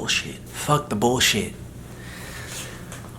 bullshit. Fuck the bullshit.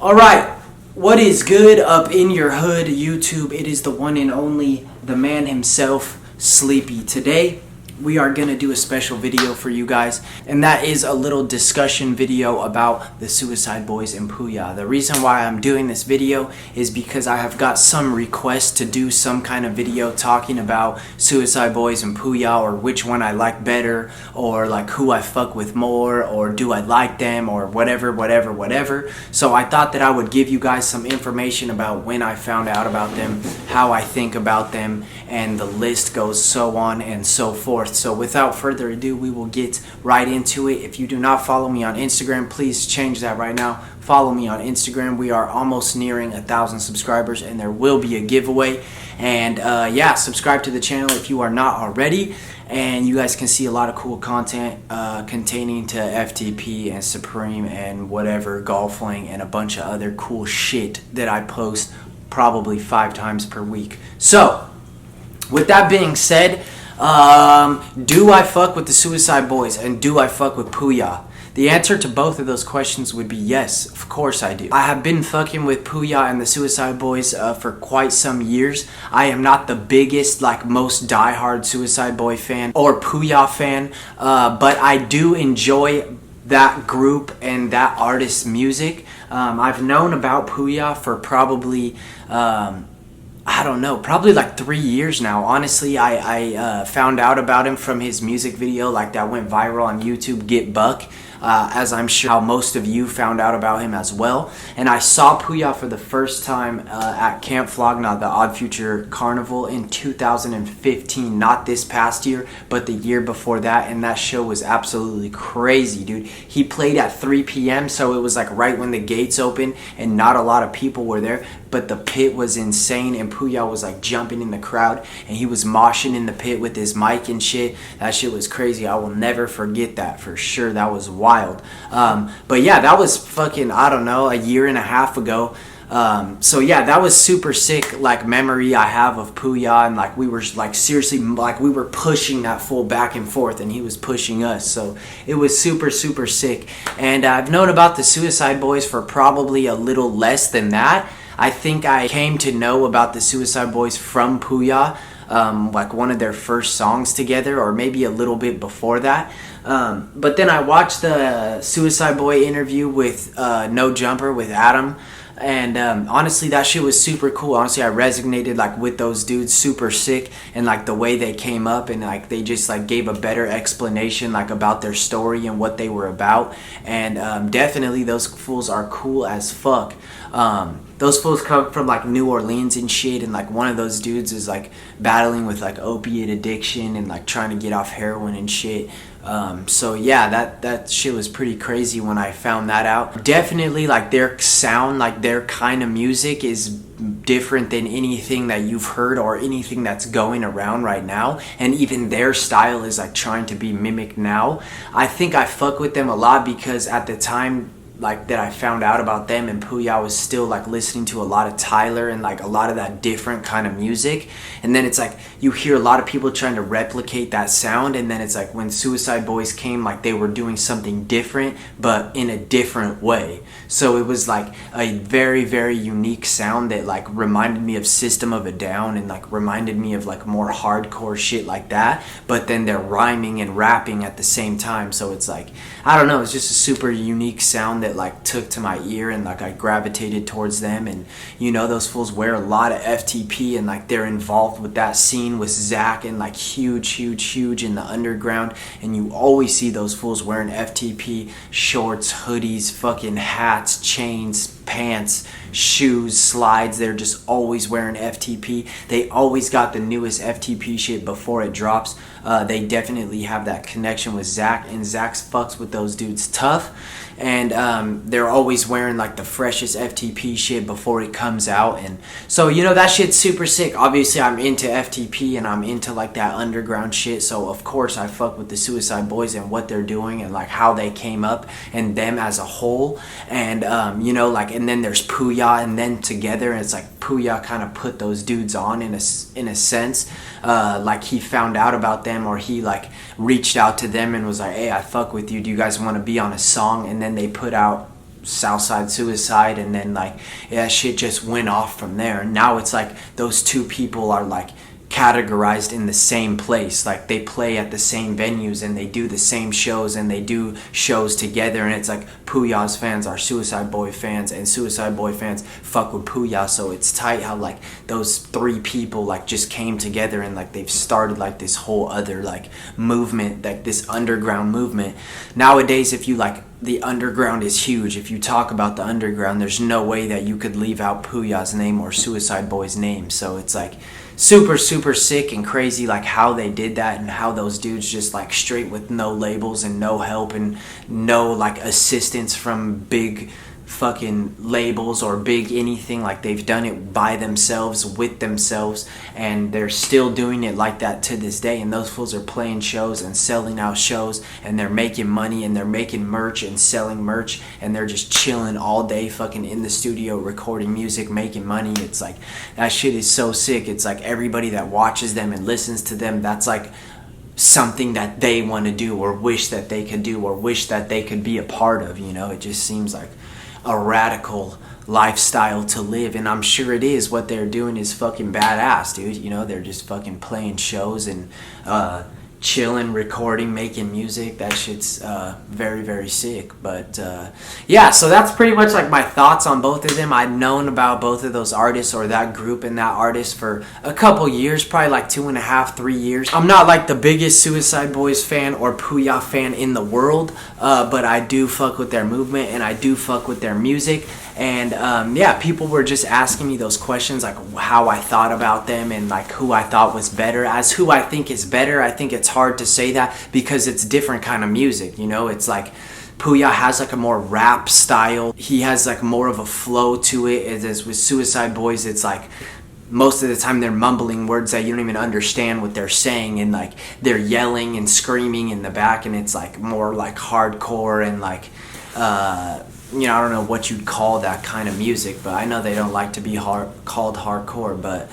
Alright, what is good up in your hood, YouTube? It is the one and only, the man himself, Sleepy. Today, we are going to do a special video for you guys, and that is a little discussion video about the Suicideboys and Pouya. The reason why I'm doing this video is because I have got some requests to do some kind of video talking about Suicideboys and Pouya, or which one I like better, or like who I fuck with more, or do I like them, or whatever. So I thought that I would give you guys some information about when I found out about them, how I think about them, and the list goes so on and so forth. So without further ado, we will get right into it. If you do not follow me on Instagram, please change that right now. Follow me on Instagram. We are almost nearing 1,000 subscribers, and there will be a giveaway. And yeah, subscribe to the channel if you are not already, and you guys can see a lot of cool content containing to FTP and Supreme and whatever, Golfling, and a bunch of other cool shit that I post probably 5 times per week. So with that being said, do I fuck with the Suicideboys and do I fuck with Pouya? The answer to both of those questions would be yes, of course I do. I have been fucking with Pouya and the Suicideboys for quite some years. I am not the biggest, like most diehard Suicideboy fan or Pouya fan, but I do enjoy that group and that artist's music. I've known about Pouya for probably I don't know, probably like 3 years now. Honestly, I found out about him from his music video, like that went viral on YouTube, Get Buck, as I'm sure how most of you found out about him as well. And I saw Pouya for the first time at Camp Flogna, the Odd Future Carnival, in 2015. Not this past year, but the year before that, and that show was absolutely crazy, dude. He played at 3 p.m., so it was like right when the gates opened, and not a lot of people were there, but the pit was insane, and Pouya was like jumping in the crowd, and he was moshing in the pit with his mic and shit. That shit was crazy. I will never forget that for sure. That was wild. But yeah, that was fucking, I don't know, a year and a half ago. So yeah, that was super sick, like, memory I have of Pouya, and like we were like seriously, like we were pushing that fool back and forth, and he was pushing us, so it was super sick. And I've known about the Suicideboys for probably a little less than that. I think I came to know about the Suicideboys from Pouya, like one of their first songs together, or maybe a little bit before that. But then I watched the Suicideboy interview with No Jumper with Adam, and honestly, that shit was super cool. Honestly, I resonated like with those dudes, super sick, and like the way they came up, and like they just like gave a better explanation like about their story and what they were about. And definitely those fools are cool as fuck. Those fools come from like New Orleans and shit, and like one of those dudes is like battling with like opiate addiction and like trying to get off heroin and shit. So yeah, that shit was pretty crazy when I found that out. Definitely like their sound, like their kind of music is different than anything that you've heard or anything that's going around right now, and even their style is like trying to be mimicked now. I think I fuck with them a lot because at the time like that I found out about them and Pouya, I was still like listening to a lot of Tyler and like a lot of that different kind of music. And then it's like you hear a lot of people trying to replicate that sound, and then it's like when Suicideboys came, like they were doing something different but in a different way. So it was like a very unique sound that like reminded me of System of a Down, and like reminded me of like more hardcore shit like that, but then they're rhyming and rapping at the same time. So it's like, I don't know, it's just a super unique sound that like took to my ear, and like I gravitated towards them. And you know, those fools wear a lot of FTP, and like they're involved with that scene with Zach, and like huge in the underground, and you always see those fools wearing FTP shorts, hoodies, fucking hats, chains, pants, shoes, slides. They're just always wearing FTP. They always got the newest FTP shit before it drops. They definitely have that connection with Zach, and Zach fucks with those dudes tough. And they're always wearing like the freshest FTP shit before it comes out. And so, you know, that shit's super sick. Obviously I'm into FTP and I'm into like that underground shit, so of course I fuck with the Suicideboys and what they're doing and like how they came up and them as a whole. And you know, like, and then there's Pouya, and then together it's like Pouya kind of put those dudes on in a sense. Like he found out about them, or he like reached out to them and was like, hey, I fuck with you, do you guys want to be on a song? And then they put out Southside Suicide, and then like, yeah, shit just went off from there. And now it's like those two people are like categorized in the same place. Like they play at the same venues and they do the same shows and they do shows together, and it's like Pouya's fans are Suicide Boy fans and Suicide Boy fans fuck with Pouya. So it's tight how like those three people like just came together and like they've started like this whole other like movement, like this underground movement. Nowadays, if you like, the underground is huge. If you talk about the underground, there's no way that you could leave out Pouya's name or Suicide Boy's name. So it's like super sick and crazy like how they did that, and how those dudes just like straight with no labels and no help and no like assistance from big fucking labels or big anything, like they've done it by themselves with themselves, and they're still doing it like that to this day. And those fools are playing shows and selling out shows, and they're making money, and they're making merch and selling merch, and they're just chilling all day fucking in the studio recording music, making money. It's like that shit is so sick. It's like everybody that watches them and listens to them, that's like something that they want to do or wish that they could do or wish that they could be a part of, you know. It just seems like a radical lifestyle to live, and I'm sure it is. What they're doing is fucking badass, dude. You know, they're just fucking playing shows and chilling, recording, making music. That shit's very sick. But yeah, so that's pretty much like my thoughts on both of them. I'd known about both of those artists, or that group and that artist, for a couple years, probably like 2.5, 3 years. I'm not like the biggest Suicide Boys fan or Pouya fan in the world, but I do fuck with their movement and I do fuck with their music. And yeah, people were just asking me those questions, like how I thought about them and like who I thought was better. As who I think is better, I think it's hard to say that because it's different kind of music, you know. It's like Pouya has like a more rap style. He has like more of a flow to it. As with Suicide Boys, it's like most of the time they're mumbling words that you don't even understand what they're saying, and like they're yelling and screaming in the back, and it's like more like hardcore and like you know, I don't know what you'd call that kind of music, but I know they don't like to be called hardcore, but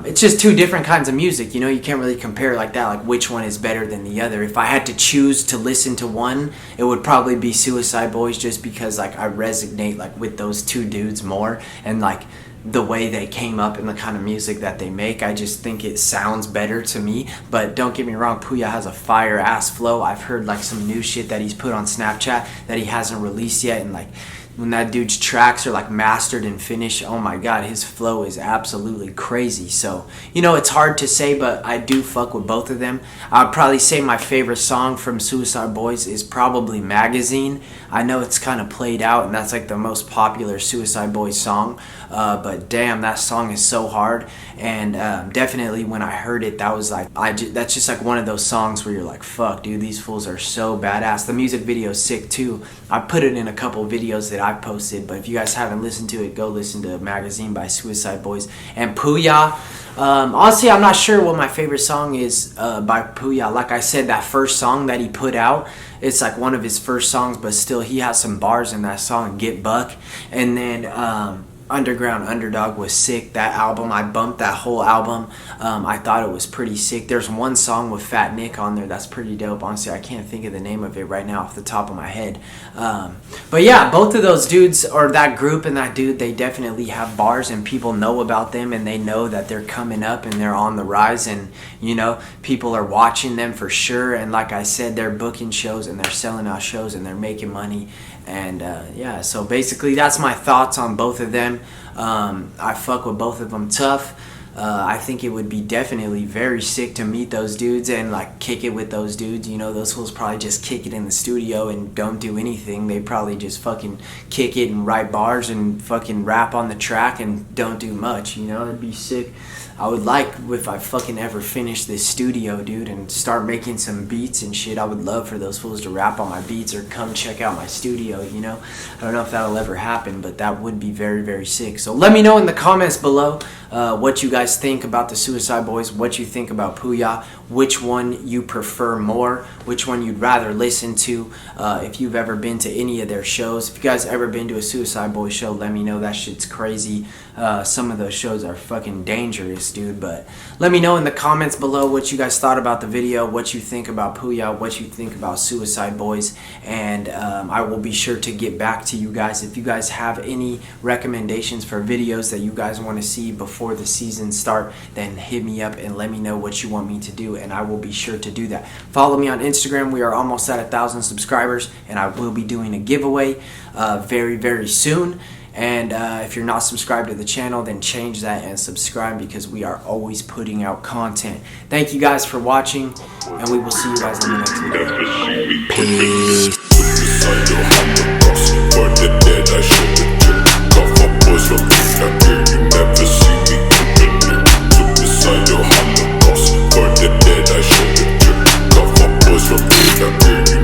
it's just two different kinds of music, you know. You can't really compare like that, like which one is better than the other. If I had to choose to listen to one, it would probably be Suicide Boys, just because like I resonate like with those two dudes more, and like the way they came up and the kind of music that they make, I just think it sounds better to me. But don't get me wrong, Pouya has a fire ass flow. I've heard like some new shit that he's put on Snapchat that he hasn't released yet, and like when that dude's tracks are like mastered and finished, oh my god, his flow is absolutely crazy. So, you know, it's hard to say, but I do fuck with both of them. I'd probably say my favorite song from Suicide Boys is probably Magazine. I know it's kind of played out, and that's like the most popular Suicide Boys song, but damn, that song is so hard. And definitely when I heard it, that was like, that's just like one of those songs where you're like, fuck dude, these fools are so badass. The music video is sick too. I put it in a couple videos that I posted, but if you guys haven't listened to it, go listen to Magazine by Suicide Boys. And Pouya, honestly, I'm not sure what my favorite song is by Pouya. Like I said, that first song that he put out, it's like one of his first songs, but still he has some bars in that song, Get Buck. And then Underground Underdog was sick. That album, I bumped that whole album. I thought it was pretty sick. There's one song with Fat Nick on there that's pretty dope. Honestly, I can't think of the name of it right now off the top of my head. But yeah, both of those dudes, or that group and that dude, they definitely have bars, and people know about them, and they know that they're coming up and they're on the rise, and you know, people are watching them for sure. And like I said, they're booking shows and they're selling out shows and they're making money. And yeah, so basically that's my thoughts on both of them. I fuck with both of them tough. I think it would be definitely very sick to meet those dudes and like kick it with those dudes. You know, those fools probably just kick it in the studio and don't do anything. They probably just fucking kick it and write bars and fucking rap on the track and don't do much. You know, it'd be sick. I would like, if I fucking ever finish this studio, dude, and start making some beats and shit, I would love for those fools to rap on my beats or come check out my studio, you know? I don't know if that'll ever happen, but that would be very sick. So let me know in the comments below what you guys guys think about the Suicideboys, what you think about Pouya, which one you prefer more, which one you'd rather listen to, if you've ever been to any of their shows. If you guys ever been to a Suicideboys show, let me know. That shit's crazy. Some of those shows are fucking dangerous, dude. But let me know in the comments below what you guys thought about the video, what you think about Pouya, what you think about Suicideboys, and I will be sure to get back to you guys. If you guys have any recommendations for videos that you guys want to see before the season start, then hit me up and let me know what you want me to do, and I will be sure to do that. Follow me on Instagram. We are almost at 1,000 subscribers, and I will be doing a giveaway very soon. And if you're not subscribed to the channel, then change that and subscribe, because we are always putting out content. Thank you guys for watching, and we will see you guys in the next video. Peace.